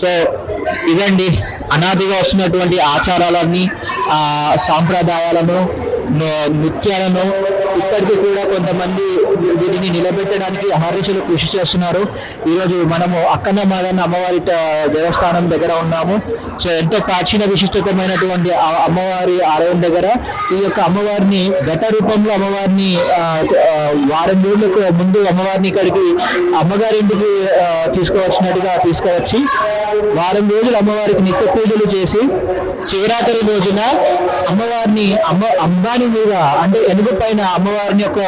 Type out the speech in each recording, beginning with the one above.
So ఇదండి అనాదిగా వస్తున్నటువంటి ఆచారాలన్నీ, సాంప్రదాయాలను, నృత్యాలను ఇప్పటికీ కూడా కొంతమంది వీటిని నిలబెట్టడానికి అహర్నిశలు కృషి చేస్తున్నారు. ఈరోజు మనము అక్కన్న మాదన్న అమ్మవారి దేవస్థానం దగ్గర ఉన్నాము. సో ఎంతో ప్రాచీన విశిష్టమైనటువంటి అమ్మవారి ఆలయం దగ్గర ఈ యొక్క అమ్మవారిని ఘట రూపంలో అమ్మవారిని వారం రోజులకు ముందు అమ్మవారిని ఇక్కడికి అమ్మగారి ఇంటికి తీసుకువచ్చి వారం రోజులు అమ్మవారికి నిత్య పూజలు చేసి శివరాత్రి రోజున అమ్మవారిని అంబాని మీద అంటే ఎనుగు పైన అమ్మవారిని యొక్క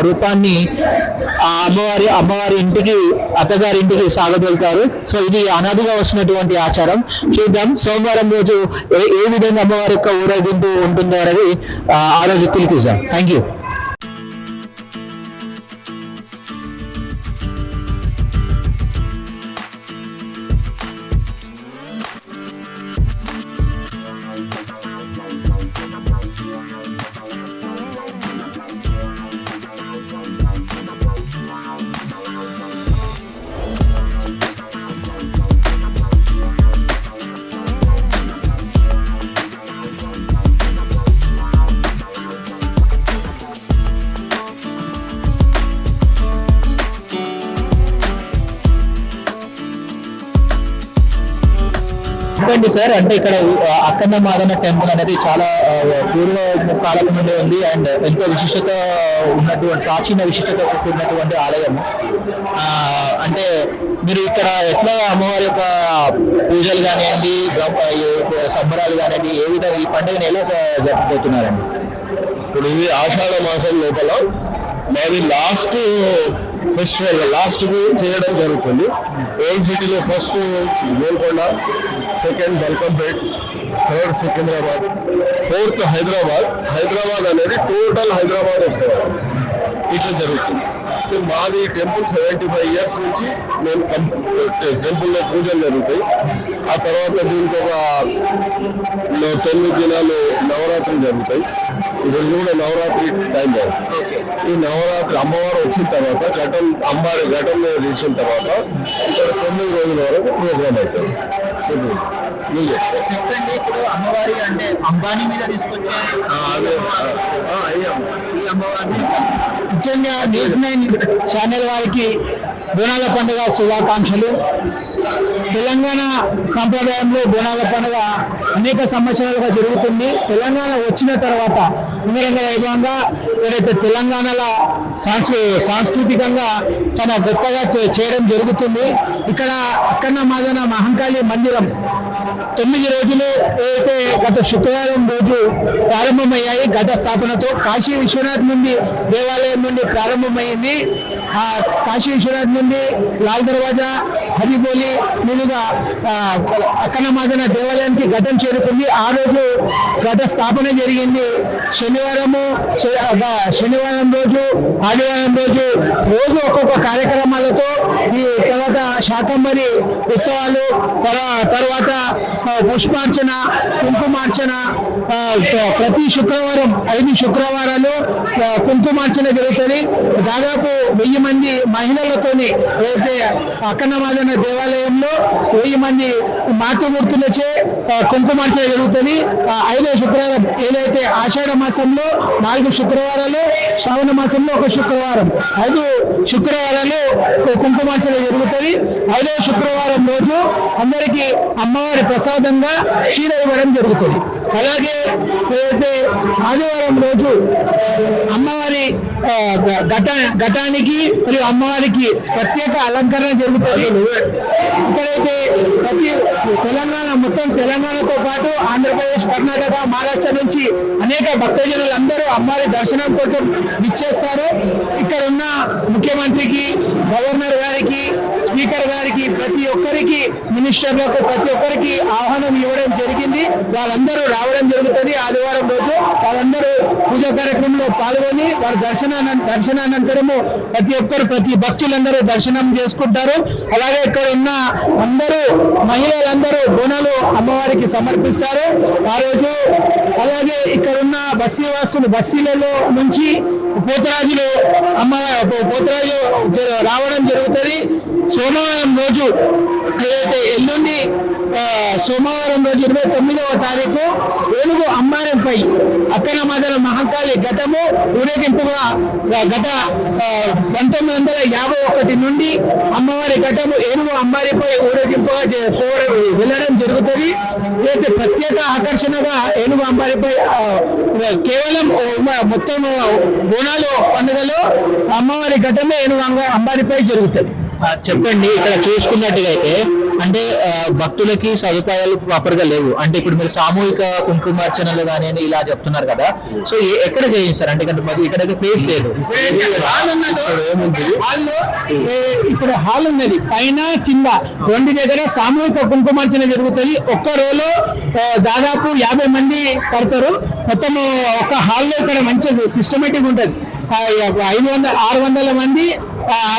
రూపాన్ని ఆ అమ్మవారి ఇంటికి అత్తగారి ఇంటికి సాగదొలుతారు. సో ఇది అనాదిగా వస్తున్నటువంటి ఆచారం. చూద్దాం సోమవారం రోజు ఏ విధంగా అమ్మవారి యొక్క ఊరేగింపు ఉంటుందో అనేది ఆ రోజు తిరిగిస్తాం. Thank you. చెప్పండి సార్, అంటే ఇక్కడ అక్కన్న మాదన్న టెంపుల్ అనేది చాలా పూర్వ కాలం నుండి ఉంది అండ్ ఎంతో విశిష్టత ఉన్నటువంటి ప్రాచీన విశిష్టత ఉన్నటువంటి ఆలయం. అంటే మీరు ఇక్కడ ఎట్లా అమ్మవారి యొక్క పూజలు కానివ్వండి, సంబరాలు కానివ్వండి, ఏ విధంగా ఈ పండుగను ఎలా జరుపుకుంటున్నారండి? ఇప్పుడు ఇది ఆషాఢ మాసం లోపల మాది లాస్ట్ ఫెస్టివల్ చేయడం జరుగుతుంది. ఓల్డ్ సిటీలో first Golconda, second Balkampet, third Secunderabad, fourth Hyderabad అనేది టోటల్ హైదరాబాద్ వస్తుంది. ఇట్లా జరుగుతుంది. మాది టెంపుల్ 75 years నుంచి మేము టెంపుల్లో పూజలు జరుగుతాయి. ఆ తర్వాత దీనికి ఒక 9 దినాలు నవరాత్రులు జరుగుతాయి. ఈరోజు కూడా నవరాత్రి టైం జరుగుతుంది. ఈ నవరాత్రి అమ్మవారు వచ్చిన తర్వాత ఘటం తీసిన తర్వాత ఇక్కడ 9 రోజుల వరకు ప్రోగ్రామ్ అవుతుంది. చెప్పండి, ఇప్పుడు అమ్మవారి అంటే అంబానీ మీద తీసుకొచ్చే ముఖ్యంగా న్యూస్9 ఛానల్ వారికి బోనాల పండుగ శుభాకాంక్షలు. తెలంగాణ సంప్రదాయంలో బోనాల పండుగ అనేక సంవత్సరాలుగా జరుగుతుంది. తెలంగాణ వచ్చిన తర్వాత అంగరంగ వైభవంగా ఏదైతే తెలంగాణలో సాంస్కృతికంగా చాలా గొప్పగా చేయడం జరుగుతుంది. ఇక్కడ అక్కన్న మాదన్న మహంకాళి మందిరం 9 రోజులు ఏదైతే గత శుక్రవారం రోజు ప్రారంభమయ్యాయి. ఘట స్థాపనతో కాశీ విశ్వనాథ్ నుండి దేవాలయం నుండి ప్రారంభమైంది. ఆ కాశీ విశ్వనాథ్ నుండి లాల్ దర్వాజా, హరిబోలి మీదుగా అక్కన్న మాదన్న దేవాలయానికి ఘటం చేరుకుంది. ఆ రోజు ఘట స్థాపన జరిగింది. శనివారం రోజు, ఆదివారం రోజు ఒక్కొక్క కార్యక్రమాలతో ఈ తర్వాత శాకంబరి ఉత్సవాలు, తర్వాత పుష్పార్చన, కుంకుమార్చన, ప్రతి శుక్రవారం 5 శుక్రవారాలు కుంకుమార్చన జరుగుతుంది. దాదాపు 1000 మంది మహిళలతోని ఏదైతే అక్కన్న మాదన్న దేవాలయంలో 1000 మంది మాతృమూర్తులచే కుంకుమార్చన జరుగుతుంది. 5వ శుక్రవారం ఏదైతే ఆషాఢ మాసంలో 4 శుక్రవారాలు, శ్రావణ మాసంలో 1 శుక్రవారం, 5 శుక్రవారాలు కుంకుమార్చన జరుగుతుంది. 5వ శుక్రవారం రోజు అందరికీ అమ్మవారి ప్రసాదంగా చీర ఇవ్వడం జరుగుతుంది. అలాగే ఏదైతే ఆదివారం రోజు అమ్మవారి ఘటానికి మరియు అమ్మవారికి ప్రత్యేక అలంకరణ జరుగుతుంది. ఇక్కడైతే ప్రతి మొత్తం తెలంగాణతో పాటు ఆంధ్రప్రదేశ్, కర్ణాటక, మహారాష్ట్ర నుంచి అనేక భక్తజనులు అందరూ అమ్మవారి దర్శనం కోసం విచ్చేస్తారు. ఇక్కడ ఉన్న ముఖ్యమంత్రికి, గవర్నర్ గారికి, స్పీకర్ గారికి, ప్రతి ఒక్కరికి, మినిస్టర్లకు ప్రతి ఒక్కరికి ఆహ్వానం ఇవ్వడం జరిగింది. వాళ్ళందరూ రావడం జరుగుతుంది. ఆదివారం రోజు వాళ్ళందరూ పూజా కార్యక్రమంలో పాల్గొని వారి దర్శనానంతరము ప్రతి భక్తులందరూ దర్శనం చేసుకుంటారు. అలాగే ఇక్కడ ఉన్న అందరూ మహిళలందరూ బోనాలు అమ్మవారికి సమర్పిస్తారు ఆ రోజు. అలాగే ఇక్కడ ఉన్న బస్తీలలో నుంచి పోతరాజులు రావడం జరుగుతుంది. సోమవారం రోజు ఏదైతే ఎల్లుండి సోమవారం రోజు 29వ తారీఖు ఏనుగు అంబారంపై అక్కన మాదల మహంకాళి ఘటము ఊరేగింపుగా గత 1951 నుండి అమ్మవారి ఘటము ఏనుగు అంబారిపై ఊరేగింపుగా వెళ్ళడం జరుగుతుంది. అయితే ప్రత్యేక ఆకర్షణగా ఏనుగు అంబారిపై కేవలం మొత్తం బోనాలు పండుగలో అమ్మవారి ఘటమే ఏనుగు అంబారిపై జరుగుతుంది. చెప్పండి, ఇక్కడ చూసుకున్నట్టుగా అయితే అంటే భక్తులకి సదుపాయాలు ప్రాపర్ గా లేవు. అంటే ఇప్పుడు మీరు సామూహిక కుంకుమార్చనలు కానీ ఇలా చెప్తున్నారు కదా, సో ఎక్కడ చేయిస్తారు? అంటే ఇక్కడైతే ప్లేస్ లేదు. ఇప్పుడు హాల్ ఉన్నది, పైన కింద రెండు దగ్గర సామూహిక కుంకుమార్చన జరుగుతుంది. ఒక్క రోలో దాదాపు 50 మంది పడతారు. మొత్తం ఒక హాల్లో ఇక్కడ మంచి సిస్టమేటిక్ ఉంటుంది. 600 మంది,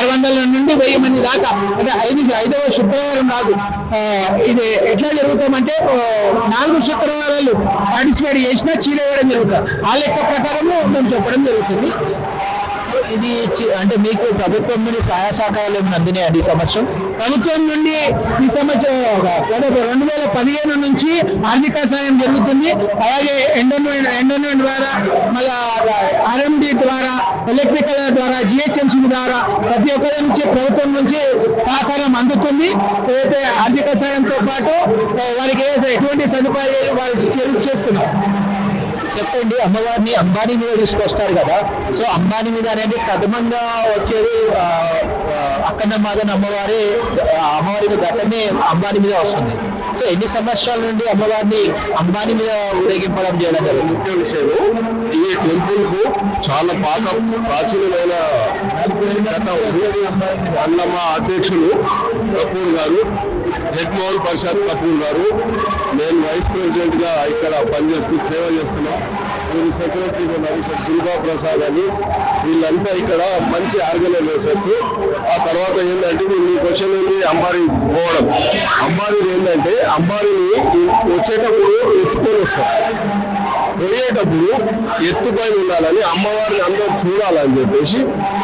600 నుండి 1000 మంది దాకా. అంటే 5వ శుక్రవారం కాదు, ఇది ఎట్లా జరుగుతామంటే 4 శుక్రవారాలు పార్టిసిపేట్ చేసినా చీర వేయడం జరుగుతుంది. ఆ లెక్క ప్రకారము మేము చెప్పడం జరుగుతుంది. ఇది అంటే మీకు ప్రభుత్వం నుండి సహాయ సహకారాలు ఏమైనా అందినాయండి ఈ సంవత్సరం? ప్రభుత్వం నుండి ఈ సంవత్సరం 2015 నుంచి ఆర్థిక సాయం జరుగుతుంది. అలాగే ఎండోన్మెంట్ ద్వారా, మళ్ళా RMD ద్వారా, ఎలక్ట్రికల్ ద్వారా, GHMC ద్వారా ప్రతి ఒక్కరి నుంచి ప్రభుత్వం నుంచి సహకారం అందుతుంది. ఏదైతే ఆర్థిక సాయంతో పాటు వారికి ఎటువంటి సదుపాయాలు వారికి చేస్తున్నారు. చెప్పండి, అమ్మవారిని అంబానీ మీద తీసుకొస్తారు కదా, సో అంబానీ మీద అనేది ప్రథమంగా వచ్చేది అక్కన్న మాదన అమ్మవారి ఘట్టమే అంబానీ మీద వస్తుంది. సో ఎన్ని సంవత్సరాల నుండి అమ్మవారిని అంబానీ మీద ఊరేగింపడం చేయడం జరుగుతుంది? ముఖ్య విషయం, ఈ టెంపుల్ కు చాలా ప్రాచీనమైన కథ ఉంది. అన్నమ్మ అధ్యక్షులు కపూర్ గారు, జగన్మోహన్ ప్రసాద్ కపూర్ గారు, నేను వైస్ ప్రెసిడెంట్ గా ఇక్కడ సేవ చేస్తున్నాం. వీరు సెక్రటరీ దుర్గా ప్రసాద్ అని, వీళ్ళంతా ఇక్కడ మంచి ఆర్గనైజర్స్. ఆ తర్వాత ఏంటంటే మీ క్వశ్చన్ ఏంటి, అంబారీ పోవడం. అంబారీ ఏంటంటే అంబారీని వచ్చేటప్పుడు ఎత్తుకొని వస్తాం, పోయేటప్పుడు ఎత్తుపై ఉండాలని, అమ్మవారిని అందరూ చూడాలని చెప్పేసి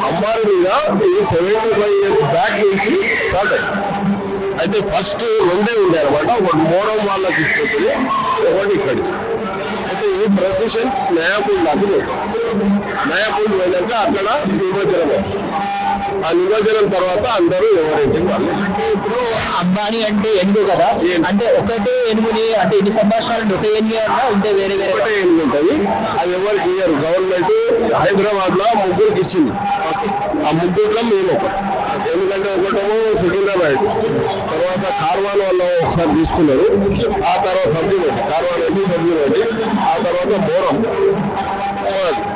అమ్మవారి మీద ఇది 75 years బ్యాక్ నుంచి స్టార్ట్ అయింది. అయితే ఫస్ట్ 2 ఉండే అనమాట, ఒకటి మోడం వాళ్ళకి ఇస్తుంది, ఒకటి ఇక్కడ ఇస్తుంది. అయితే ఈ ప్రొసెషన్ నయాపూల్ దాకా నయాపూల్ పోయినాక అక్కడ నిమజ్జనం. ఆ నిమజ్జనం తర్వాత అందరూ ఎవరింటికి వాళ్ళు. ఇప్పుడు అంబానీ అంటే ఏనుగు కదా, అంటే ఒకటే ఏనుగుని అంటే ఎన్ని సంవత్సరాలు ఒకే ఏనుగు అన్నా ఉంటే వేరే ఒకటే ఏనుగు ఉంటుంది. అది ఎవరికి ఇయ్యారు, గవర్నమెంట్ హైదరాబాద్ లో 3కి ఇచ్చింది. ఆ 3లో మేము ఒకటి. ఎందుకంటే ఒకటేమో సికింద్రాబాద్, తర్వాత కార్వాన్ వాళ్ళు ఒకసారి తీసుకున్నారు, ఆ తర్వాత సబ్జీమెంట్, కార్వాన్ అంటే సబ్జీమెంట్, ఆ తర్వాత మోరం,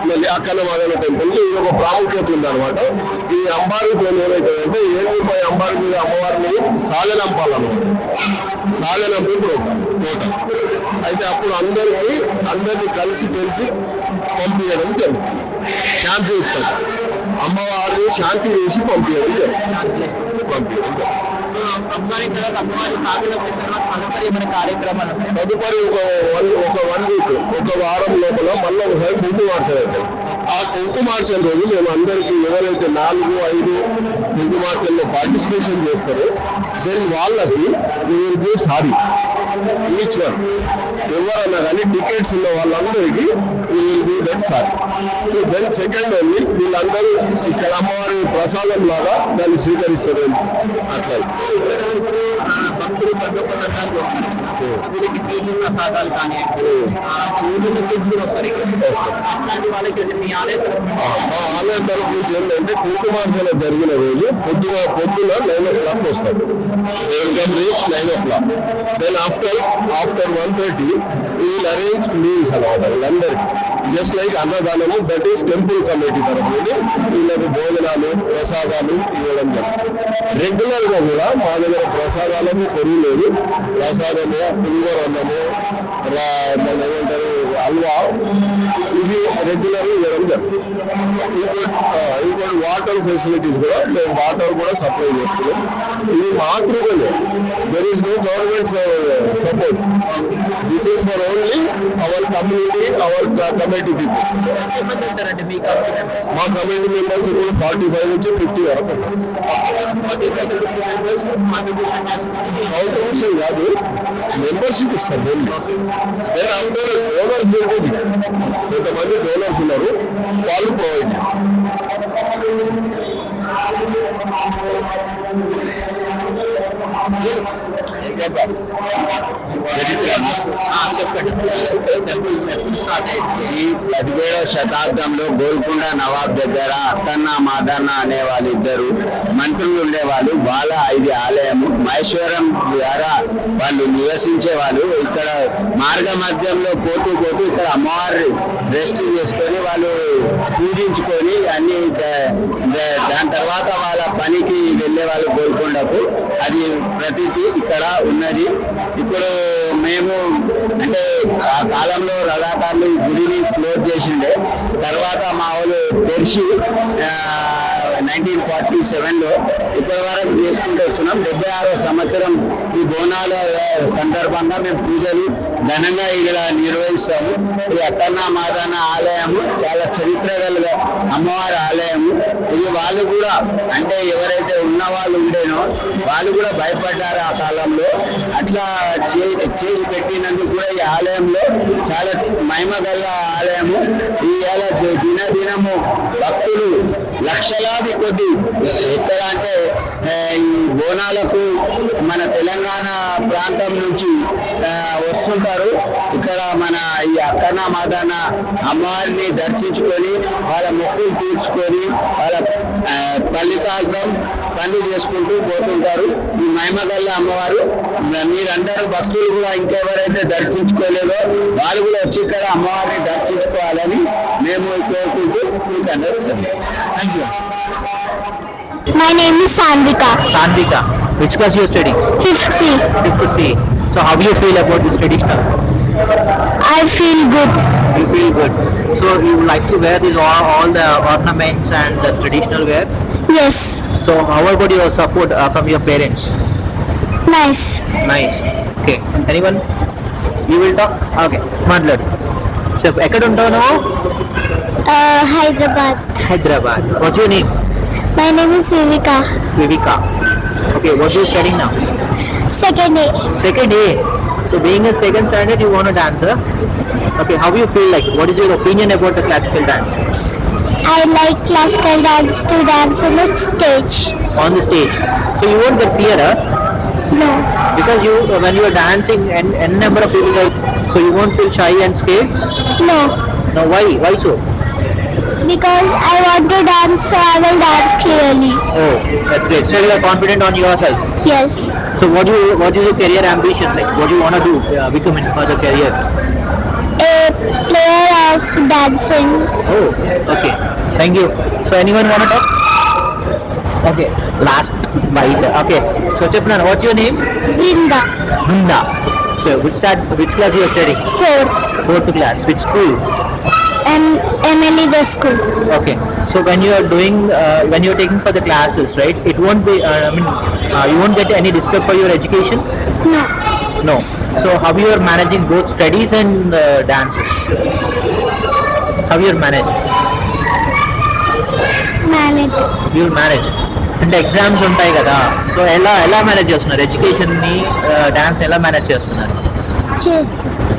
మళ్ళీ అక్కన్న మాదన టెంపుల్. ఇది ఒక ప్రాముఖ్యత ఉంది అనమాట. ఈ అంబారీతో ఏమైతుందంటే ఏనుగుపై అంబారీ మీద అమ్మవారిని సాగనంపాలన్నమాట. సాగనంపి టోటల్ అయితే అప్పుడు అందరినీ కలిసి పంపించడం జరుగుతుంది. శాంతియుక్తం అమ్మవారిని శాంతి చేసి పంపించడం జరుగుతుంది. తదుపరి ఒక 1 week, ఒక వారం లోపల మళ్ళీ ఒకసారి కుంకుమార్చన అవుతుంది. ఆ కుంకుమార్చన రోజు మేము అందరికీ ఎవరైతే 4, 5 కుంకుమార్చనలో పార్టిసిపేషన్ చేస్తారో దెన్ వాళ్ళకి సారీ ఈచ్ వన్ ఎవరన్నా కానీ టికెట్స్ ఉన్న వాళ్ళందరికీ sari. So then second only వీళ్ళందరూ ఇక్కడ అమ్మవారి ప్రసాదం లాగా దాన్ని స్వీకరిస్తారు. అట్లా ఆలయం తరఫు నుంచి ఏంటంటే కుంకుమార్చన జరిగిన రోజు పొద్దున 9 o'clock వస్తారు. Reach 9 o'clock. దెన్ ఆఫ్టర్ 1:30 వీళ్ళు అరేంజ్ మీల్స్ అనమాట వీళ్ళందరికీ. జస్ట్ లైక్ అన్నదానము, దట్ ఈస్ టెంపుల్ కమిటీ తరఫు నుండి వీళ్ళకి భోజనాలు, ప్రసాదాలు ఇవ్వడం జరుగుతుంది. రెగ్యులర్ గా కూడా మా దగ్గర ప్రసాదాలకు కొరువు లేదు. ప్రసాదము, పులిహోర అన్నము, ఏమంటారు హల్వా ఇది రెగ్యులర్ ఇవ్వడం జరుగుతుంది. ఇంకోటి వాటర్ ఫెసిలిటీస్ కూడా మేము వాటర్ కూడా సప్లై చేస్తున్నాం. ఇది మాతృకలే, there is no government support. This is for only our community, our committee peoples. మా కమిటీ మెంబర్స్ ఇప్పుడు 45 నుంచి 50 వరకు కాంట్రిబ్యూషన్ కాదు, మెంబర్షిప్ ఇస్తారు. నేను అందరూ డోనర్స్ ఉంటుంది, కొంతమంది డోనర్స్ ఉన్నారు, వాళ్ళు ప్రొవైడ్ చేస్తారు. ఈ 17వ శతాబ్దంలో గోల్కొండ నవాబ్ దగ్గర అక్కన్న మాదన్న అనే వాళ్ళిద్దరు మంత్రులు ఉండేవాళ్ళు. వాళ్ళ ఇది ఆలయము మహేశ్వరం ద్వారా వాళ్ళు నివసించే వాళ్ళు. ఇక్కడ మార్గ మధ్యంలో పోతూ ఇక్కడ అమ్మవారి రెస్ట్ చేసుకొని వాళ్ళు పూజించుకొని అన్ని దాని తర్వాత వాళ్ళ పనికి వెళ్ళే వాళ్ళు గోల్కొండకు. అది ప్రతీతి ఇక్కడ ఉన్నది. ఇప్పుడు మేము అంటే ఆ కాలంలో రథాకారులు ఈ గుడిని క్లోజ్ చేసిండే, తర్వాత మా వాళ్ళు తెరిచి 1947లో ఇప్పటి వరకు చేసుకుంటూ వస్తున్నాం. 76వ సంవత్సరం ఈ బోనాల సందర్భంగా మేము పూజలు ఘనంగా ఇలా నిర్వహిస్తాము. శ్రీ అక్కన్న మాదన్న ఆలయము చాలా చరిత్ర గల అమ్మవారి ఆలయము. ఇది వాళ్ళు కూడా అంటే ఎవరైతే ఉన్న వాళ్ళు ఉండేనో వాళ్ళు కూడా భయపడ్డారు ఆ కాలంలో. అట్లా చేసి పెట్టినందుకు కూడా ఈ ఆలయంలో చాలా మహిమ గల ఆలయము. ఈ దినదినము భక్తులు లక్షలాది కొద్ది ఎక్కడ అంటే ఈ బోనాలకు మన తెలంగాణ ప్రాంతం నుంచి వస్తుంటారు. ఇక్కడ మన ఈ అక్కన్న మాదన్న అమ్మవారిని దర్శించుకొని వాళ్ళ మొక్కులు తీర్చుకొని వాళ్ళ ఫలితార్థం పనులు చేసుకుంటూ పోతుంటారు. ఈ మహిమగల్ల అమ్మవారు మీరందరూ భక్తులు కూడా ఇంకెవరైతే దర్శించుకోలేదో వాళ్ళు కూడా వచ్చి ఇక్కడ అమ్మవారిని దర్శించుకోవాలని మేము కోరుకుంటూ మీకు అందరికీ thank you. My name is Sandvika. Sandvika, which class you are studying? 5th C. 5th C. So how do you feel about this traditional? I feel good. You feel good. So you would like to wear these all the ornaments and the traditional wear? Yes. So how about your support from your parents? Nice. Nice. Okay. Anyone? You will talk? Okay. Madlad. So ఎక్కడ ఉంటావు నువ్వు? Hyderabad. Hyderabad. What's your name? My name is Vivika. Vivika. Okay. What are you studying now? Second A. Second A. So being a second standard, you want to dance, huh? Okay. How do you feel like? What is your opinion about the classical dance? I like classical dance to dance on the stage. On the stage. So you won't get fear, huh? No. Because you when you are dancing and n number of people are, so you won't feel shy and scared? No. No, why? Why so? Because I want to dance, so I will dance clearly. Oh, that's great. So you are confident on yourself. Yes. So what is your career ambition? Like what do you want to do become in further career? A player of dancing. Oh, okay. Thank you. So anyone want to talk? Okay. Last bite. Okay. So Chapnan, what's your name? Brinda. Brinda. So which class you are studying? 4th. 4th class. Which school? MLE the school. Okay. So when you are doing, when you are taking for the classes, right? It won't be. You won't get any disturb for your education. No. No. So how you are managing both studies and dances? How you are managing? Manage. You will manage. అంటే exams ఉంటాయి కదా, so ఎలా manage చేస్తున్నారు ఎడ్యుకేషన్ని, dance ఎలా manage చేస్తున్నారు?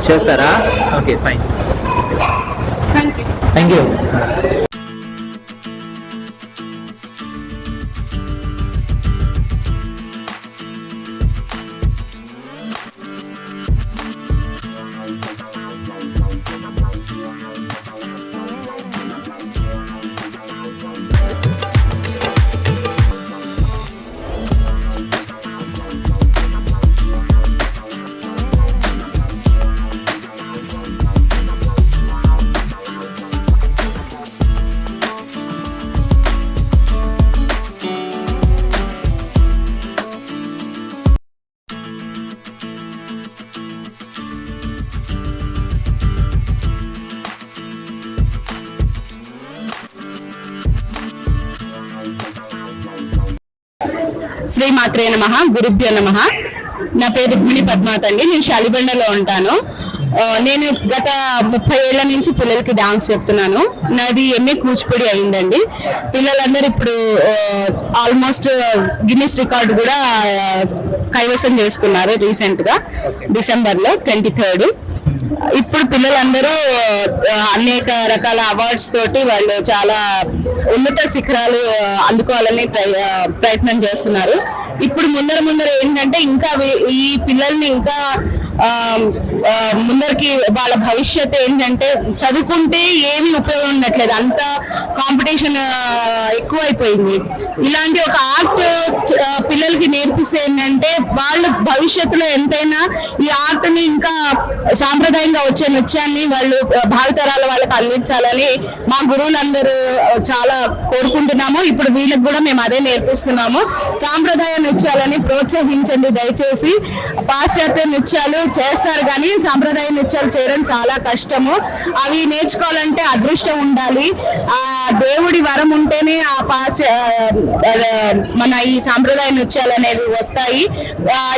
చేస్తారా? Okay fine. Thank you. శ్రీమాత్రే నమః, గురుభ్యో నమః. నా పేరు రుక్మిణి పద్మావతి అండి. నేను శాలిబండలో ఉంటాను. నేను గత 30 ఏళ్ల నుంచి పిల్లలకి డాన్స్ చెప్తున్నాను. నాది ఎంఏ కూచిపూడి అయిందండి. పిల్లలందరూ ఇప్పుడు ఆల్మోస్ట్ గిన్నిస్ రికార్డు కూడా కైవసం చేసుకున్నారు రీసెంట్ గా డిసెంబర్లో 23rd. ఇప్పుడు పిల్లలందరూ అనేక రకాల అవార్డ్స్ తోటి వాళ్ళు చాలా ఉన్నత శిఖరాలు అందుకోవాలని ప్రయత్నం చేస్తున్నారు. ఇప్పుడు ముందర ఏంటంటే ఇంకా ఈ పిల్లల్ని ఇంకా ముందరికి వాళ్ళ భవిష్యత్ ఏంటంటే చదువుకుంటే ఏమీ ఉపయోగం ఉండట్లేదు, అంత కాంపిటీషన్ ఎక్కువైపోయింది. ఇలాంటి ఒక ఆర్ట్ పిల్లలకి నేర్పిస్తే ఏంటంటే వాళ్ళ భవిష్యత్తులో ఎంతైనా ఈ ఆర్ట్ ని ఇంకా సాంప్రదాయంగా వచ్చే నృత్యాన్ని వాళ్ళు భావితరాల వాళ్ళకి అందించాలని మా గురువులందరూ చాలా కోరుకుంటున్నాము. ఇప్పుడు వీళ్ళకి కూడా మేము అదే నేర్పిస్తున్నాము. సాంప్రదాయ నృత్యాలని ప్రోత్సహించండి దయచేసి. పాశ్చాత్య నృత్యాలు చేస్తారు కానీ సాంప్రదాయ నృత్యాలు చేయడం చాలా కష్టము. అవి నేర్చుకోవాలంటే అదృష్టం ఉండాలి, ఆ దేవుడి వరం ఉంటేనే ఆ మన ఈ సాంప్రదాయ నృత్యాలు అనేవి వస్తాయి.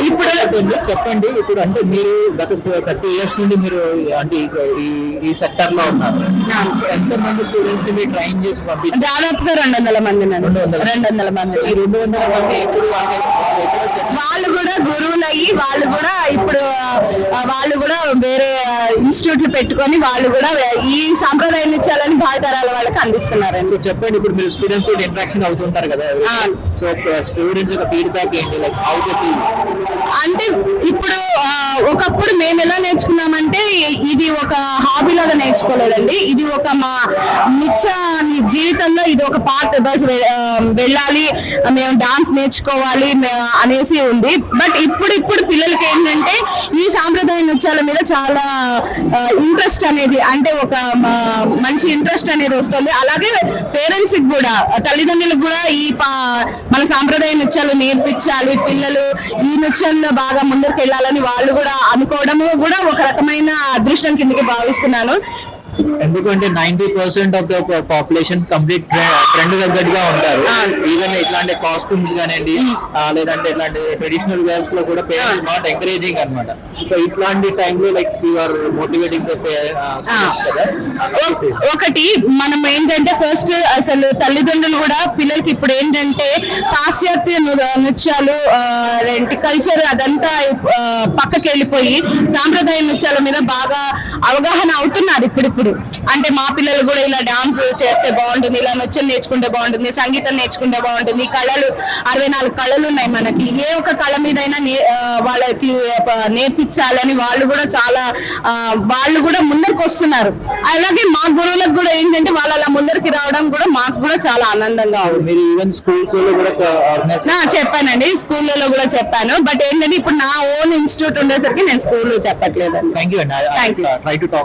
ఇప్పుడు చెప్పండి, ఇప్పుడు అంటే మీరు గత 30 years నుండి మీరు అంటే ఈ సెక్టర్ లో ఉన్నారు. ఎంత మంది స్టూడెంట్స్ ని మీరు ట్రైన్ చేసి పంపించారు? దాదాపుగా 200 మంది. 200 మంది. ఈ 200 మంది ఇప్పుడు వాళ్ళు కూడా గురువులు అయ్యి వాళ్ళు కూడా ఇప్పుడు వాళ్ళు కూడా వేరే ఇన్స్టిట్యూట్లు పెట్టుకొని వాళ్ళు కూడా ఈ సాంప్రదాయ నృత్యాలని భావితరాల వాళ్ళకి అందిస్తున్నారండి. చెప్పండి, ఇప్పుడు మీరు స్టూడెంట్స్ తోటి ఇంటరాక్షన్ అవుతుంటారు కదా, సో స్టూడెంట్స్ యొక్క ఫీడ్బ్యాక్ ఏంటి? Like how they feel? అంటే ఇప్పుడు ఒకప్పుడు మేము ఎలా నేర్చుకున్నామంటే ఇది ఒక హాబీ లాగా నేర్చుకోలేదండి. ఇది ఒక మా నిత్య జీవితంలో ఇది ఒక పార్ట్. బస్ వెళ్ళాలి, మేము డాన్స్ నేర్చుకోవాలి అనేసి ఉంది. బట్ ఇప్పుడు పిల్లలకి ఏంటంటే ఈ సాంప్రదాయ నృత్యాల మీద చాలా ఇంట్రెస్ట్ అనేది, అంటే ఒక మంచి ఇంట్రెస్ట్ అనేది వస్తుంది. అలాగే పేరెంట్స్ కి కూడా, తల్లిదండ్రులకు కూడా ఈ మన సాంప్రదాయ నృత్యాలు నేర్పించాలి, పిల్లలు ఈ నృత్యాల్లో బాగా ముందుకు వెళ్ళాలని వాళ్ళు కూడా అనుకోవడము కూడా ఒక రకమైన అదృష్టం కిందకి భావిస్తున్నాను. ఎందుకంటే 90% of the population complete trend తగ్గట్టుగా ఉంటారు. ఈవెన్ ఇట్లాంటి కాస్ట్యూమ్స్ కానివ్వండి, లేదంటే ఇట్లాంటి ట్రెడిషనల్ వేర్స్ లో కూడా పేరెంట్స్ నాట్ ఎంకరేజింగ్ అన్నమాట. సో ఇట్లాంటి టైంలో like you are motivating the students కదా. ఒకటి మనం ఏంటంటే ఫస్ట్ అసలు తల్లిదండ్రులు కూడా పిల్లలకి ఇప్పుడు ఏంటంటే పాశ్చాత్య నృత్యాలు కల్చర్ అదంతా పక్కకి వెళ్ళిపోయి సాంప్రదాయ నృత్యాల మీద బాగా అవగాహన అవుతున్నారు ఇప్పుడు. అంటే మా పిల్లలు కూడా ఇలా డాన్స్ చేస్తే బాగుంటుంది, ఇలా నృత్యం నేర్చుకుంటే బాగుంటుంది, సంగీతం నేర్చుకుంటే బాగుంటుంది. కళలు 64 కళలు ఉన్నాయి మనకి. ఏ ఒక్క కళ మీదైనా వాళ్ళకి నేర్పించాలని వాళ్ళు కూడా చాలా వాళ్ళు కూడా ముందరికి వస్తున్నారు. అలాగే మా గురువులకు కూడా ఏంటంటే వాళ్ళు అలా ముందరికి రావడం కూడా మాకు కూడా చాలా ఆనందంగా ఉంది. మీరు ఈవెన్ స్కూల్స్ లో కూడా చెప్పానండి, స్కూళ్ళలో కూడా చెప్పాను. బట్ ఏంటంటే ఇప్పుడు నా ఓన్ ఇన్స్టిట్యూట్ ఉండేసరికి నేను స్కూల్లో చెప్పట్లేదండి. థ్యాంక్ యూ అండి. Thank you. Try to talk